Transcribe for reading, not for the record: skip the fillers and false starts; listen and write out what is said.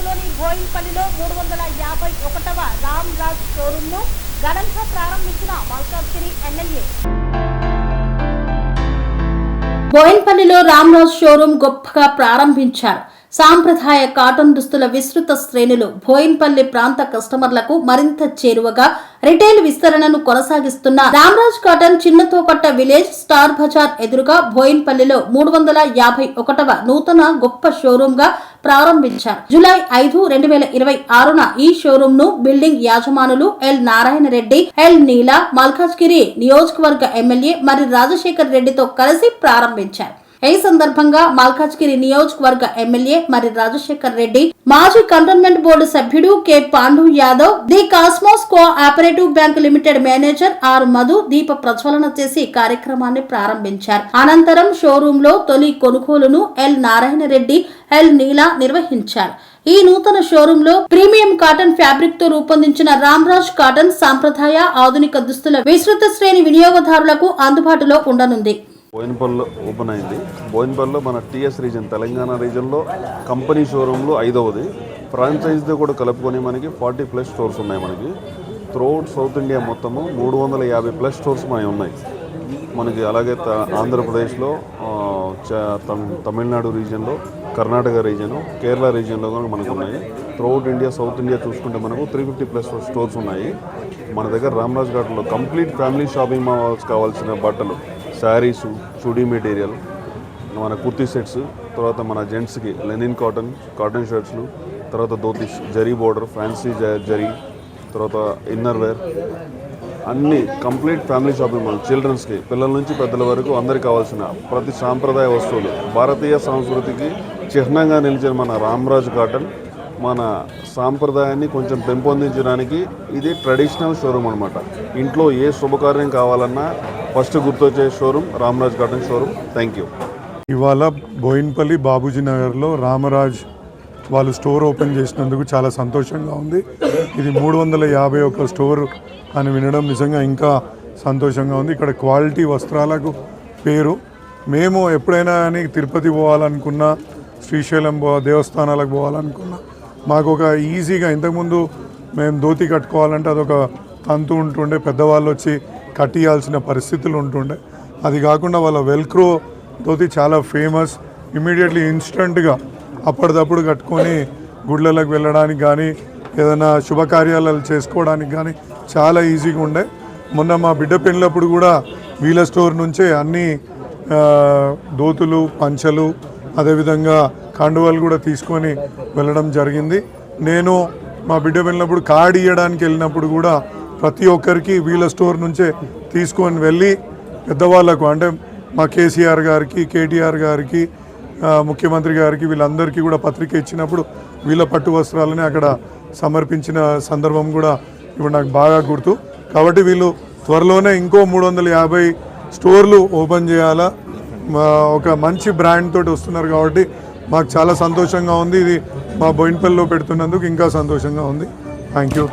మండలంలోని బోయిన్పల్లిలో 351వ రామ్ రాజ్ షోరూమ్ ను ఘనంగా ప్రారంభించిన మల్కాజ్గిరి ఎమ్మెల్యే. బోయిన్పల్లిలో రామ్ రాజ్ షోరూమ్ గొప్పగా ప్రారంభించారు. సాంప్రదాయ కాటన్ దుస్తుల విస్తృత శ్రేణులు బోయిన్పల్లి ప్రాంత కస్టమర్లకు మరింత చేరువగా రిటైల్ విస్తరణను కొనసాగిస్తున్న Ramraj cotton Chinnathokatta village Star Bazaar ఎదురుగా బోయిన్పల్లిలో 351వ నూతన గొప్ప షోరూమ్ గా ప్రారంభించారు. జూలై 5, 2026న ఈ షోరూమ్ ను బిల్డింగ్ యాజమానులు ఎల్ నారాయణ రెడ్డి, ఎల్ నీలా, మల్కాజ్గిరి నియోజకవర్గ ఎమ్మెల్యే మరి రాజశేఖర్ రెడ్డితో కలిసి ప్రారంభించారు. ఈ సందర్భంగా మల్కాజ్గిరి నియోజకవర్గ ఎమ్మెల్యే మరి రాజశేఖర్ రెడ్డి, మాజీ కంటోన్మెంట్ బోర్డు సభ్యుడు K Pandu Yadav, the Cosmos cooperative bank limited manager R Madhu దీప ప్రజ్వలన చేసి కార్యక్రమాన్ని ప్రారంభించారు. అనంతరం షోరూమ్ లో తొలి కొనుగోలును ఎల్ నారాయణ రెడ్డి, ఎల్ నీలా నిర్వహించారు. ఈ నూతన షోరూమ్ లో ప్రీమియం కాటన్ ఫ్యాబ్రిక్ తో రూపొందించిన రామ్రాజ్ కాటన్ సాంప్రదాయ ఆధునిక దుస్తుల విస్తృత శ్రేణి వినియోగదారులకు అందుబాటులో ఉండనుంది. బోయిన్పల్లిలో ఓపెన్ అయింది. బోయిన్పల్లిలో మన టీఎస్ రీజన్ తెలంగాణ రీజన్లో కంపెనీ షోరూంలో 5వది. ఫ్రాంచైజ్తో కూడా కలుపుకొని మనకి 40+ స్టోర్స్ ఉన్నాయి. మనకి త్రూఅవుట్ సౌత్ ఇండియా మొత్తము 350+ స్టోర్స్ మనకి ఉన్నాయి. మనకి అలాగే ఆంధ్రప్రదేశ్లో, తమిళనాడు రీజన్లో, కర్ణాటక రీజను, కేరళ రీజన్లో కూడా మనకు ఉన్నాయి. త్రూఅవుట్ ఇండియా, సౌత్ ఇండియా చూసుకుంటే మనకు 350+ స్టోర్స్ ఉన్నాయి. మన దగ్గర రామ్రాజ్ ఘాట్లో కంప్లీట్ ఫ్యామిలీ షాపింగ్ మాల్స్ కావాల్సిన బట్టలు, శారీసు, చుడీ మెటీరియల్, మన కుర్తీ సెట్స్, తర్వాత మన జెంట్స్కి లెనిన్ కాటన్ షర్ట్స్లు, తర్వాత ధోతీస్, జరీ బోర్డర్, ఫ్యాన్సీ జరీ, తర్వాత ఇన్నర్ వేర్, అన్ని కంప్లీట్ ఫ్యామిలీ షాపింగ్ మాల్. చిల్డ్రన్స్కి, పిల్లల నుంచి పెద్దల వరకు అందరికి కావాల్సిన ప్రతి సాంప్రదాయ వస్తువులు, భారతీయ సంస్కృతికి చిహ్నంగా నిలిచిన మన రామ్రాజ్ కాటన్ మన సాంప్రదాయాన్ని కొంచెం పెంపొందించడానికి ఇది ట్రెడిషనల్ షోరూమ్ అనమాట. ఇంట్లో ఏ శుభకార్యం కావాలన్నా ఫస్ట్ గుర్తొచ్చే showroom Ramraj cotton showroom. Thank you. ఇవాళ బోయిన్పల్లి బాబూజీ నగర్లో రామరాజ్ వాళ్ళు స్టోర్ ఓపెన్ చేసినందుకు చాలా సంతోషంగా ఉంది. ఇది 351 స్టోర్ అని వినడం నిజంగా ఇంకా సంతోషంగా ఉంది. ఇక్కడ క్వాలిటీ వస్త్రాలకు పేరు. మేము ఎప్పుడైనా కానీ తిరుపతి పోవాలనుకున్నా, శ్రీశైలం దేవస్థానాలకు పోవాలనుకున్నా మాకు ఒక ఈజీగా, ఇంతకుముందు మేము ధోతి కట్టుకోవాలంటే అదొక తంతు ఉంటుండే, పెద్దవాళ్ళు వచ్చి కట్టియాల్సిన పరిస్థితులు ఉంటుండే. అది కాకుండా వాళ్ళ వెల్క్రో ధోతి చాలా ఫేమస్. ఇమీడియట్లీ ఇన్స్టెంట్గా అప్పటిదప్పుడు కట్టుకొని గుళ్ళలకు వెళ్ళడానికి కానీ, ఏదైనా శుభకార్యాలు చేసుకోవడానికి కానీ చాలా ఈజీగా ఉండే. మొన్న మా బిడ్డ పెళ్ళినప్పుడు కూడా వీళ్ళ స్టోర్ నుంచే అన్ని ధోతులు, పంచలు, అదేవిధంగా కండువాలు కూడా తీసుకొని వెళ్ళడం జరిగింది. నేను మా బిడ్డ వెళ్ళినప్పుడు కార్డు ఇవ్వడానికి వెళ్ళినప్పుడు కూడా ప్రతి ఒక్కరికి వీళ్ళ స్టోర్ నుంచే తీసుకొని వెళ్ళి పెద్దవాళ్ళకు, అంటే మా కేసీఆర్ గారికి, కేటీఆర్ గారికి, ముఖ్యమంత్రి గారికి, వీళ్ళందరికీ కూడా పత్రిక ఇచ్చినప్పుడు వీళ్ళ పట్టు వస్త్రాలని అక్కడ సమర్పించిన సందర్భం కూడా ఇప్పుడు నాకు బాగా గుర్తు. కాబట్టి వీళ్ళు త్వరలోనే ఇంకో 350 స్టోర్లు ఓపెన్ చేయాలా, ఒక మంచి బ్రాండ్ తోటి వస్తున్నారు. కాబట్టి మాకు చాలా సంతోషంగా ఉంది. ఇది మా బోయిన్పల్లిలో పెడుతున్నందుకు ఇంకా సంతోషంగా ఉంది. Thank you.